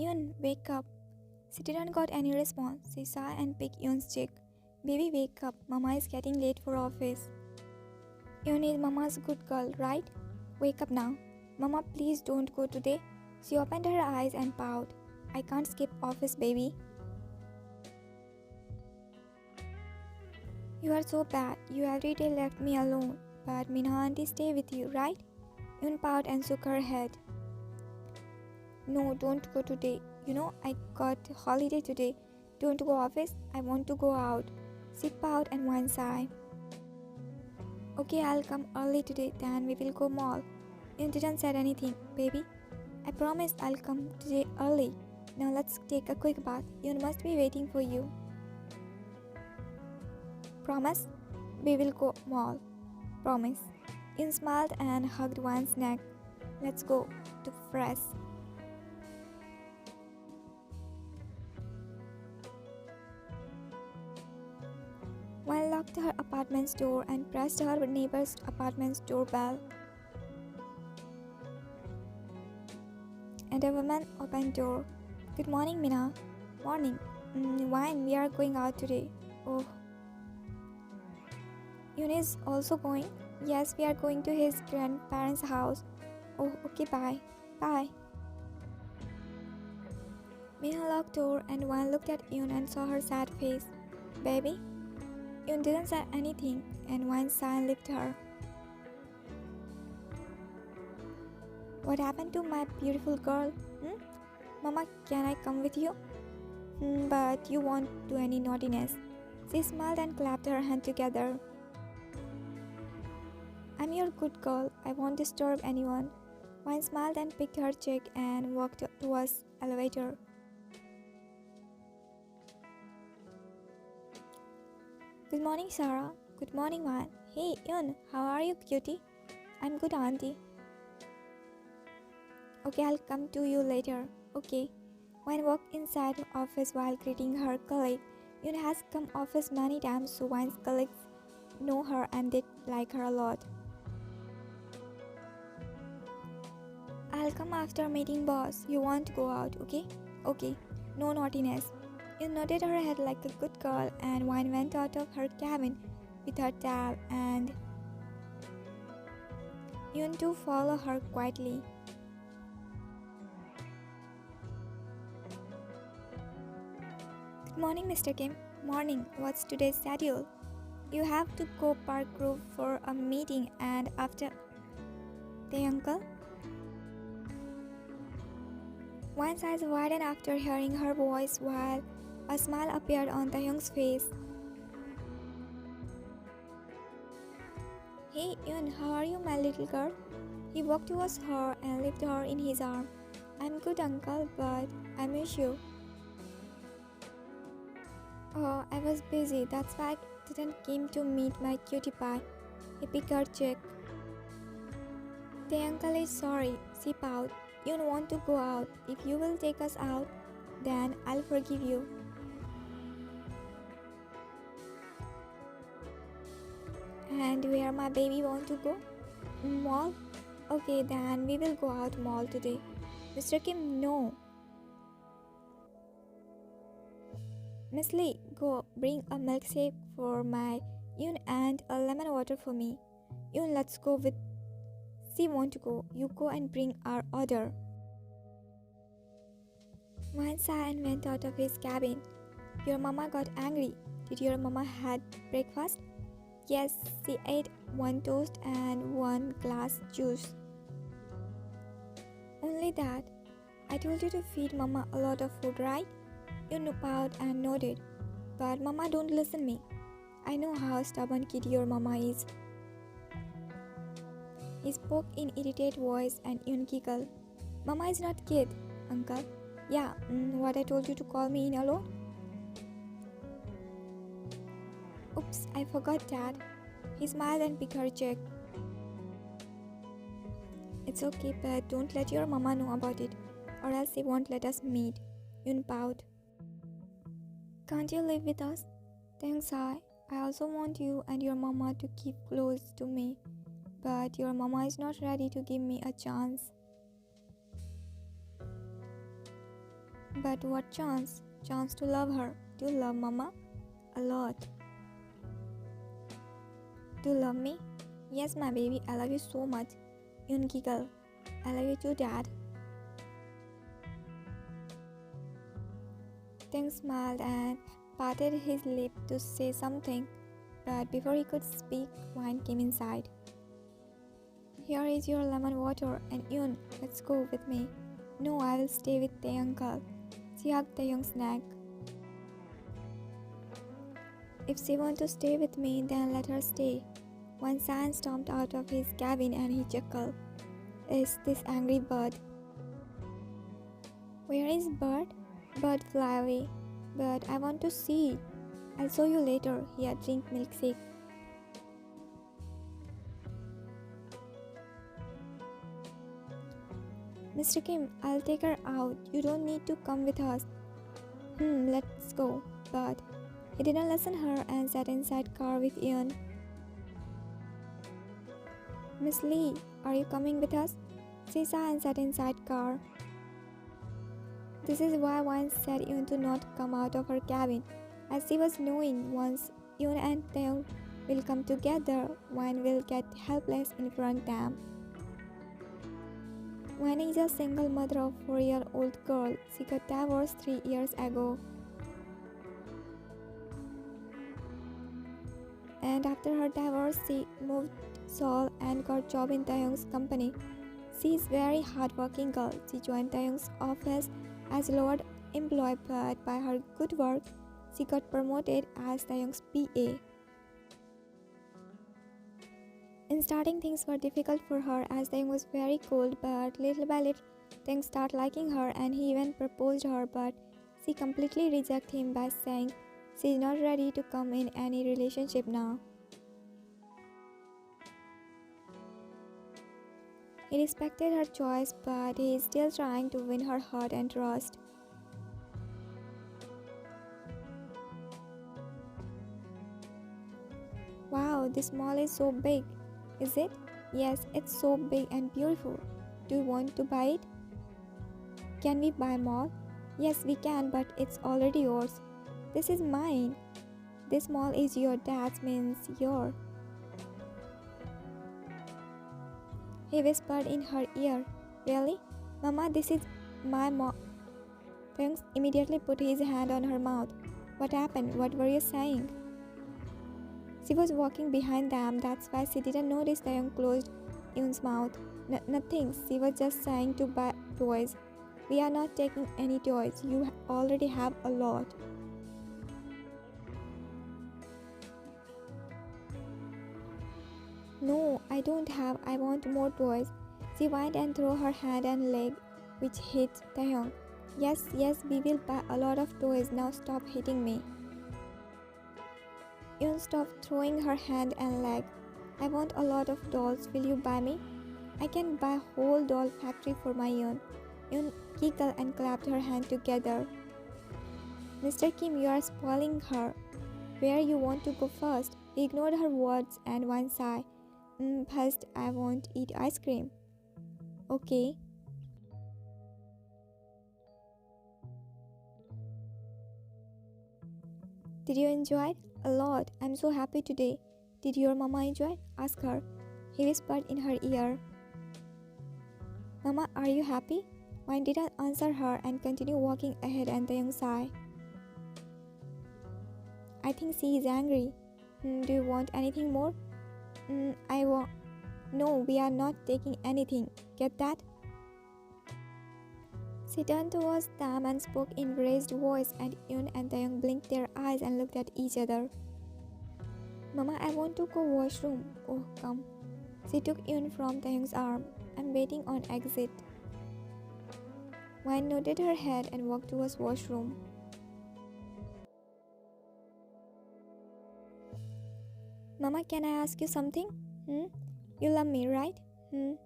Yun, wake up. She didn't got any response. She sighed and picked Yun's cheek. Baby, wake up. Mama is getting late for office. Yun is Mama's good girl, right? Wake up now. Mama, please don't go today. She opened her eyes and pouted. I can't skip office, baby. You are so bad. You every day left me alone. But Mina auntie stay with you, right? Yun pouted and shook her head. No, don't go today. You know, I got holiday today. Don't go office. I want to go out. She pouted and one sigh. Okay, I'll come early today, then we will go mall. Yun didn't say anything, baby. I promise I'll come today early. Now let's take a quick bath. Yun must be waiting for you. Promise? We will go mall. Promise. Yun smiled and hugged Wan's neck. Let's go to fresh. Wan locked her apartment's door and pressed her neighbor's apartment's doorbell. And a woman opened door. Good morning, Mina. Morning. Wine, we are going out today. Oh. Yun is also going? Yes, we are going to his grandparents' house. Oh, okay, bye. Bye. Mina locked door and Wan looked at Yun and saw her sad face. Baby? Yun didn't say anything and Wan sighed and lifted her. What happened to my beautiful girl? Mama, can I come with you? But you won't do any naughtiness. She smiled and clapped her hands together. I'm your good girl. I won't disturb anyone. Wan smiled and picked her cheek and walked towards the elevator. Good morning, Sarah. Good morning, Wan. Hey, Yun, how are you, cutie? I'm good, auntie. Okay, I'll come to you later. Okay. Wan walked inside the office while greeting her colleague. Yun has come office many times, so Wan's colleagues know her and they like her a lot. I'll come after meeting boss. You want to go out, okay? Okay. No naughtiness. Yun nodded her head like a good girl and Wan went out of her cabin with her tab and Yun too followed her quietly. Good morning, Mr. Kim. Morning. What's today's schedule? You have to go Park Grove for a meeting and after... The uncle? Wan's eyes widened after hearing her voice while a smile appeared on Taehyung's face. Hey Yun, how are you, my little girl? He walked towards her and lifted her in his arm. I'm good, uncle, but I miss you. Oh, I was busy, that's why I didn't came to meet my cutie pie. He picked her cheek. The uncle is sorry, she pouted. You want to go out. If you will take us out, then I'll forgive you. And where my baby want to go? Mall? Okay, then we will go out mall today. Mr. Kim, no. Miss Lee, go bring a milkshake for my Yun and a lemon water for me. Yun, let's go with... She won't go. You go and bring our order. Wan sighed and went out of his cabin. Your mama got angry. Did your mama had breakfast? Yes, she ate one toast and one glass juice. Only that. I told you to feed mama a lot of food, right? You bowed and nodded. But mama don't listen me. I know how stubborn kid your mama is. He spoke in irritated voice and Yun giggled. Mama is not kid, uncle. Yeah, what I told you to call me in alone? Oops, I forgot that. He smiled and picked her cheek. It's okay, but don't let your mama know about it, or else she won't let us meet. Yun bowed. Can't you live with us? Thanks, I also want you and your mama to keep close to me. But your mama is not ready to give me a chance. But what chance? Chance to love her. Do you love Mama? A lot. Do you love me? Yes, my baby, I love you so much. Yoon giggled. I love you too, Dad. Taehyung smiled and parted his lip to say something, but before he could speak, wine came inside. Here is your lemon water, and Yoon, let's go with me. No, I will stay with Tae uncle. She hugged Taehyung's neck. If she wants to stay with me, then let her stay. One San stomped out of his cabin and he chuckled. Is this angry bird? Where is bird? Bird fly away. But I want to see. I'll show you later. Here, drink milkshake. Mr. Kim, I'll take her out. You don't need to come with us. Let's go. But he didn't listen her and sat inside car with Ian. Miss Lee, are you coming with us? She saw and sat inside car. This is why Wine said Ian to not come out of her cabin, as she was knowing once Ian and Taehyung will come together, Wine will get helpless in front of them. Wine is a single mother of a 4-year-old girl. She got divorced 3 years ago. And after her divorce, she moved Seoul and got job in Taehyung's company. She is very hardworking girl. She joined Taehyung's office as lowered employee, but by her good work, she got promoted as Taehyung's PA. In starting, things were difficult for her as Taehyung was very cold, but little by little, Taehyung started liking her and he even proposed her, but she completely rejected him by saying she is not ready to come in any relationship now. He respected her choice, but he is still trying to win her heart and trust. Wow, this mall is so big. Is it? Yes, it's so big and beautiful. Do you want to buy it? Can we buy mall? Yes, we can, but it's already yours. This is mine. This mall is your dad's, means your. He whispered in her ear. Really? Mama, this is my mall. Taehyung immediately put his hand on her mouth. What happened? What were you saying? She was walking behind them, that's why she didn't notice Taehyung closed Yoon's mouth. Nothing, she was just saying to buy toys. We are not taking any toys, you already have a lot. No, I don't have, I want more toys. She whined and threw her hand and leg, which hit Taehyung. Yes, we will buy a lot of toys, now stop hitting me. Yoon stopped throwing her hand and leg. I want a lot of dolls, will you buy me? I can buy a whole doll factory for my Yoon. Yoon giggled and clapped her hands together. Mr. Kim, you are spoiling her. Where you want to go first? He ignored her words and one sigh. First, I want to eat ice cream. Okay. Did you enjoy it? A lot. I'm so happy today. Did your mama enjoy it? Ask her. He whispered in her ear. Mama, are you happy? Wine didn't answer her and continued walking ahead and Taehyung sighed. I think she is angry. Do you want anything more? I want. No, we are not taking anything. Get that? She turned towards them and spoke in raised voice, and Yoon and Taehyung blinked their eyes and looked at each other. Mama, I want to go washroom. Oh, come. She took Yoon from Taehyung's arm. I'm waiting on exit. Wine nodded her head and walked towards washroom. Mama, can I ask you something? You love me, right? You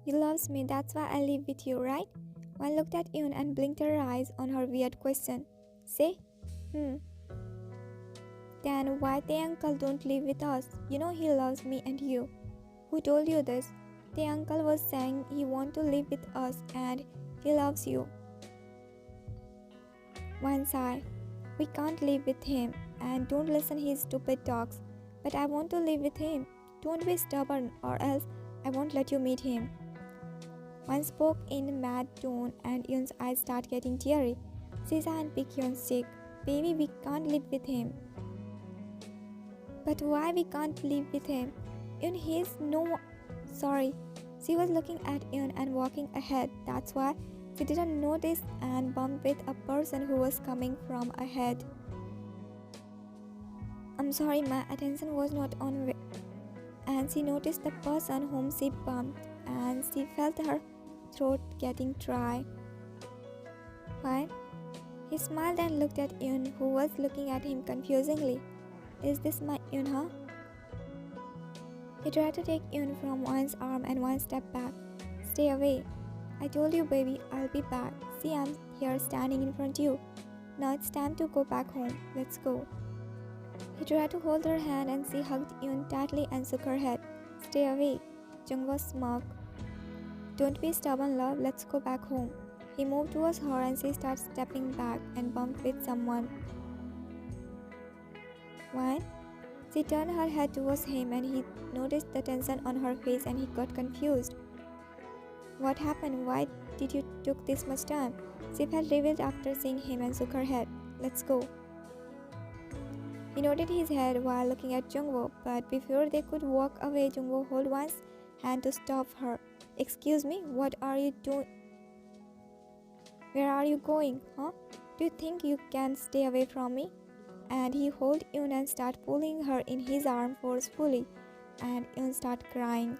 loves me, that's why I live with you, right? Wine looked at Yoon and blinked her eyes on her weird question. Say, Then why the uncle don't live with us? You know he loves me and you. Who told you this? The uncle was saying he want to live with us and he loves you. One sigh. We can't live with him, and don't listen his stupid talks. But I want to live with him. Don't be stubborn, or else I won't let you meet him. One spoke in a mad tone, and Yoon's eyes start getting teary. Sisa and pick Yoon's cheek. Baby, we can't live with him. But why we can't live with him? Yoon, he's no... Sorry. She was looking at Yoon and walking ahead. That's why she didn't notice and bumped with a person who was coming from ahead. I'm sorry, my attention was not on... And she noticed the person whom she bumped, and she felt her throat getting dry. Fine. He smiled and looked at Yoon, who was looking at him confusingly. Is this my Yoon, huh? He tried to take Yoon from one's arm and one step back. Stay away. I told you, baby, I'll be back. See, I'm here standing in front of you. Now it's time to go back home. Let's go. He tried to hold her hand and she hugged Yoon tightly and shook her head. Stay away. Jungwoo smirked. Don't be stubborn, love. Let's go back home. He moved towards her and she started stepping back and bumped with someone. Why? She turned her head towards him and he noticed the tension on her face and he got confused. What happened? Why did you took this much time? She felt relieved after seeing him and shook her head. Let's go. He nodded his head while looking at Jungwoo, but before they could walk away, Jungwoo held one's hand to stop her. Excuse me, what are you doing? Where are you going, huh? Do you think you can stay away from me? And he held Yoon and started pulling her in his arm forcefully, and Yoon started crying.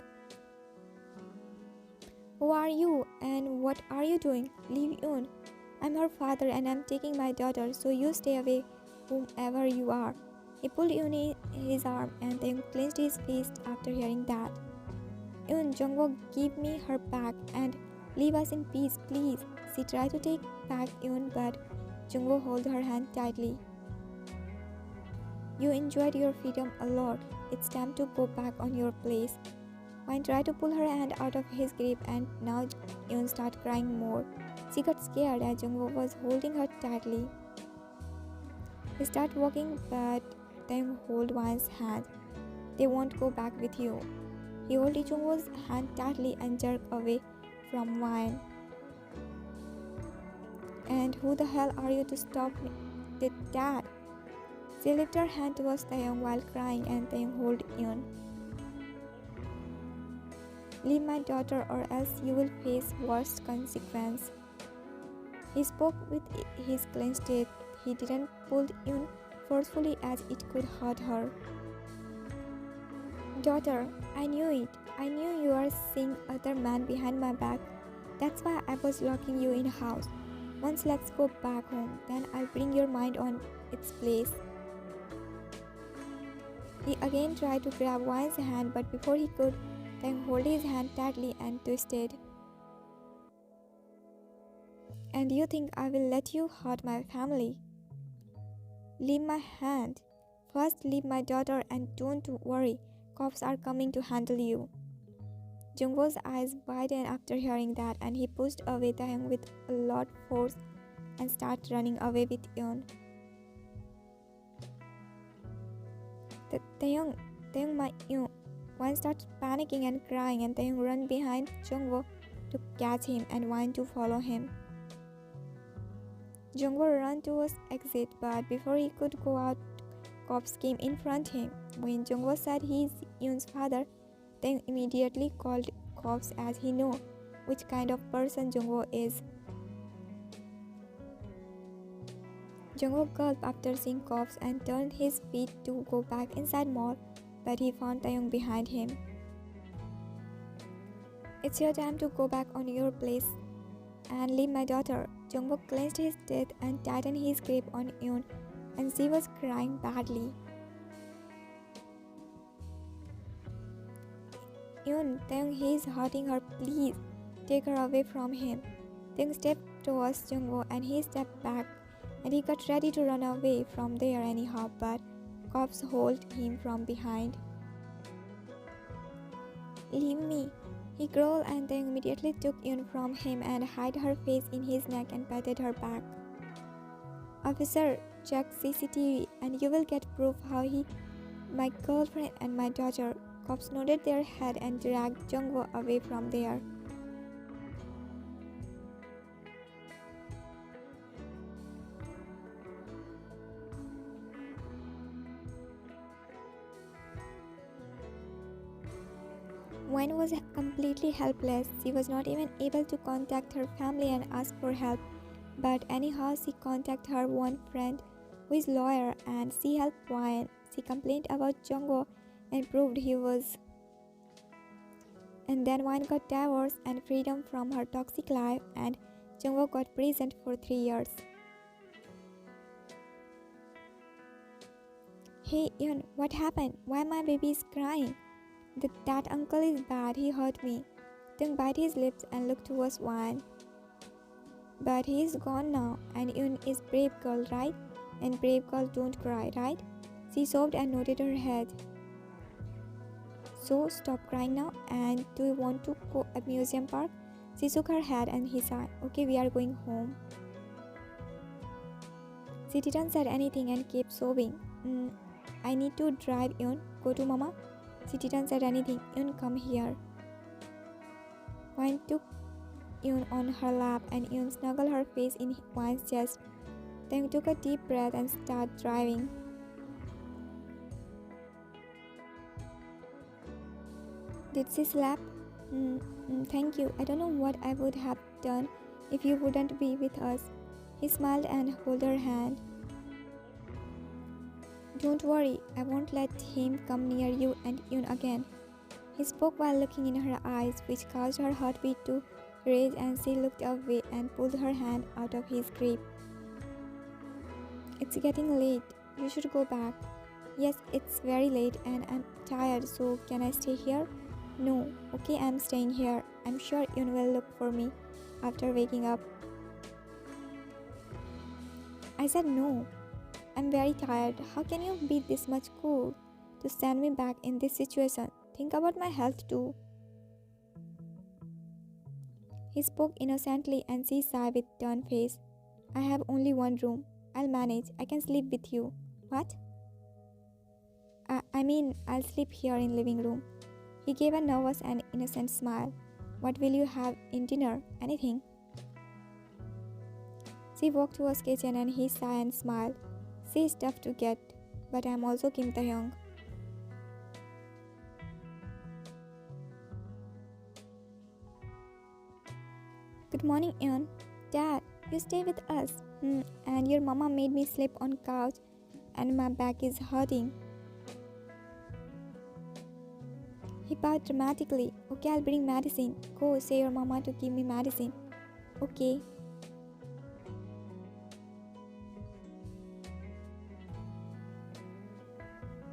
Who are you and what are you doing? Leave Yoon. I'm her father and I'm taking my daughter, so you stay away, whomever you are. He pulled Yoon in his arm and then clenched his fist after hearing that. Yoon, Jungwoo, give me her back and leave us in peace, please. She tried to take back Yoon, but Jungwoo held her hand tightly. You enjoyed your freedom a lot. It's time to go back on your place. Wine tried to pull her hand out of his grip and now Yoon started crying more. She got scared as Jungwoo was holding her tightly. He started walking but then held Wine's hand. They won't go back with you. He held Jungwoo's hand tightly and jerked away from Wine. And who the hell are you to stop me? Did that? She lifted her hand towards Taehyung while crying and Taehyung held Yoon. Leave my daughter or else you will face worse consequence. He spoke with his clenched teeth. He didn't pull Yoon forcefully as it could hurt her. Daughter, I knew it. I knew you were seeing other man behind my back. That's why I was locking you in a house. Once let's go back home, then I'll bring your mind on its place. He again tried to grab Wine's hand, but before he could, then hold his hand tightly and twisted. And you think I will let you hurt my family? Leave my hand. First leave my daughter and don't worry, cops are coming to handle you. Jungwoo's eyes widened after hearing that and he pushed away Taehyung with a lot of force and started running away with Yoon. Taehyung, my Yoon. Wine started panicking and crying and Taehyung ran behind Jungwoo to catch him and Wine to follow him. Jungwoo ran towards exit, but before he could go out, cops came in front of him. When Jungwoo said he is Yoon's father, Taehyung immediately called cops as he knew which kind of person Jungwoo is. Jungwoo gulped after seeing cops and turned his feet to go back inside mall, but he found Taehyung behind him. It's your time to go back on your place and leave my daughter. Jungwoo clenched his teeth and tightened his grip on Yoon, and she was crying badly. Yoon, Taehyung, he is hurting her. Please, take her away from him. Taehyung stepped towards Jungwoo and he stepped back, and he got ready to run away from there anyhow, but cops held him from behind. Leave me, he growled, and Taehyung immediately took Yoon from him and hid her face in his neck and patted her back. Officer, check CCTV and you will get proof how he, my girlfriend and my daughter. Cops nodded their head and dragged Jungwoo away from there. Wen was completely helpless. She was not even able to contact her family and ask for help. But anyhow, she contacted her one friend who is lawyer and she helped Wen. She complained about Jungwoo and proved he was. And then Wen got divorced and freedom from her toxic life, and Jungwoo got prisoned for 3 years. Hey Yun, what happened? Why my baby is crying? That uncle is bad, he hurt me. Tung bit his lips and looked towards Wan. But he is gone now, and Yun is brave girl, right? And brave girl don't cry, right? She sobbed and nodded her head. So stop crying now, and do you want to go to amusement park? She shook her head and he sighed. Okay, we are going home. She didn't say anything and kept sobbing. I need to drive Yun. Go to mama. She didn't say anything. Yun, come here. Wan took Yun on her lap and Yun snuggled her face in Wan's chest. Then took a deep breath and started driving. Did she slap? Thank you. I don't know what I would have done if you wouldn't be with us. He smiled and held her hand. Don't worry, I won't let him come near you and Yun again. He spoke while looking in her eyes, which caused her heartbeat to raise, and she looked away and pulled her hand out of his grip. It's getting late. You should go back. Yes, it's very late and I'm tired, so can I stay here? No. Okay, I'm staying here. I'm sure Yun will look for me after waking up. I said no. I'm very tired. How can you be this much cool to send me back in this situation? Think about my health too. He spoke innocently and she sighed with turned face. I have only one room. I'll manage. I can sleep with you. What? I mean, I'll sleep here in living room. He gave a nervous and innocent smile. What will you have in dinner? Anything? She walked towards kitchen and he sighed and smiled. She is tough to get, but I'm also Kim Taehyung. Good morning, Eun. Dad, you stay with us. And your mama made me sleep on couch and my back is hurting. He bowed dramatically. Okay, I'll bring medicine. Go, say your mama to give me medicine. Okay.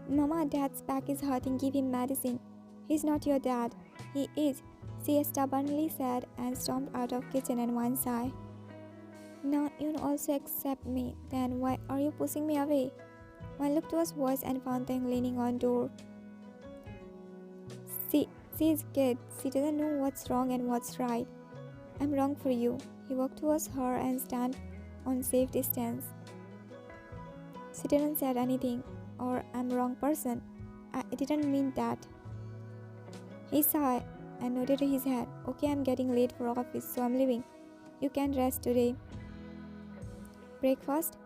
Mama, Dad's back is hurting. Give him medicine. He's not your dad. He is, she stubbornly said and stomped out of kitchen and one sigh. Now you also accept me. Then why are you pushing me away? One looked to his voice and found them leaning on door. She is good. She doesn't know what's wrong and what's right. I'm wrong for you. He walked towards her and stand on safe distance. She didn't say anything. Or I'm wrong person. I didn't mean that. He sighed and nodded his head. Okay, I'm getting late for office, so I'm leaving. You can rest today. Breakfast?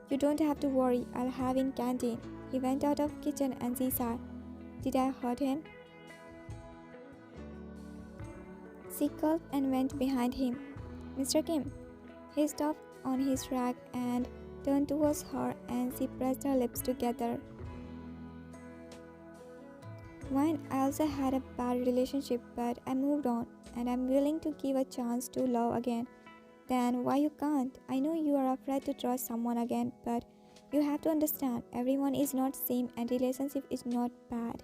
You don't have to worry. I'll have in canteen. He went out of kitchen and she sighed. Did I hurt him? She gulped and went behind him. Mr. Kim. He stopped on his track and turned towards her and she pressed her lips together. When I also had a bad relationship, but I moved on and I'm willing to give a chance to love again. Then why you can't? I know you are afraid to trust someone again, but you have to understand everyone is not same and relationship is not bad.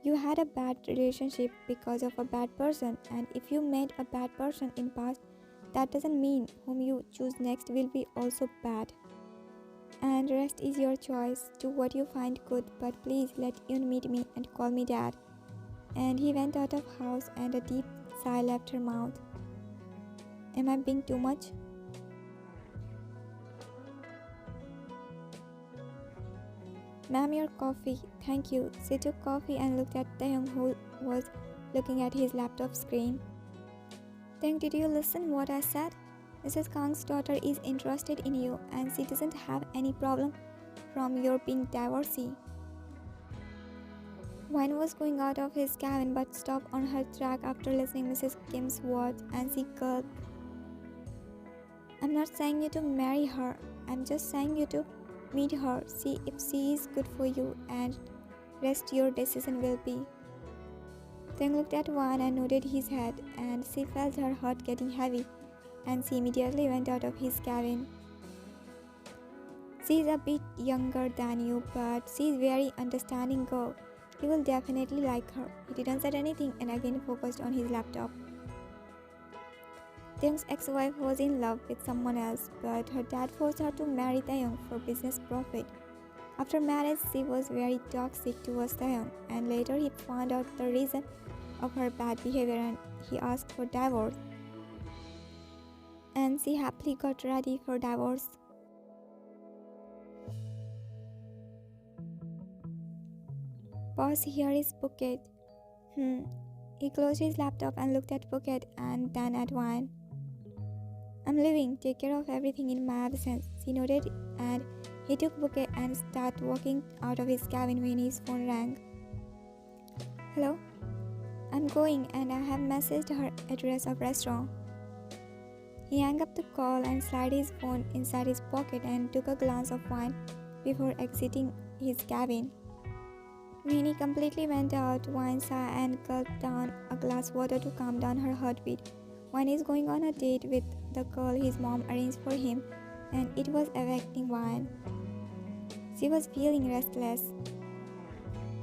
You had a bad relationship because of a bad person, and if you met a bad person in past, that doesn't mean whom you choose next will be also bad. And rest is your choice. Do what you find good, but please let Yun meet me and call me dad. And he went out of house and a deep sigh left her mouth. Am I being too much? Ma'am, your coffee. Thank you. She took coffee and looked at Taehyung, who was looking at his laptop screen. Taehyung, did you listen what I said? Mrs. Kang's daughter is interested in you and she doesn't have any problem from your being divorcee. Wine was going out of his cabin but stopped on her track after listening Mrs. Kim's words and she gulped. I'm not saying you to marry her. I'm just saying you to meet her, see if she is good for you, and rest your decision will be. Taehyung looked at Wan and nodded his head, and she felt her heart getting heavy, and she immediately went out of his cabin. She is a bit younger than you, but she is very understanding girl. You will definitely like her. He didn't say anything and again focused on his laptop. Taehyung's ex-wife was in love with someone else, but her dad forced her to marry Taehyung for business profit. After marriage, she was very toxic towards Taehyung, and later he found out the reason of her bad behavior and he asked for divorce. And she happily got ready for divorce. Boss, here is Phuket. He closed his laptop and looked at Phuket and then at Wan. I'm leaving. Take care of everything in my absence. She nodded and he took Phuket and started walking out of his cabin when his phone rang. Hello? I'm going and I have messaged her address of restaurant. He hung up the call and slid his phone inside his pocket and took a glance of Wan before exiting his cabin. When he completely went out, Wan sighed and gulped down a glass of water to calm down her heartbeat. Wan is going on a date with the girl his mom arranged for him, and it was affecting Wan. She was feeling restless.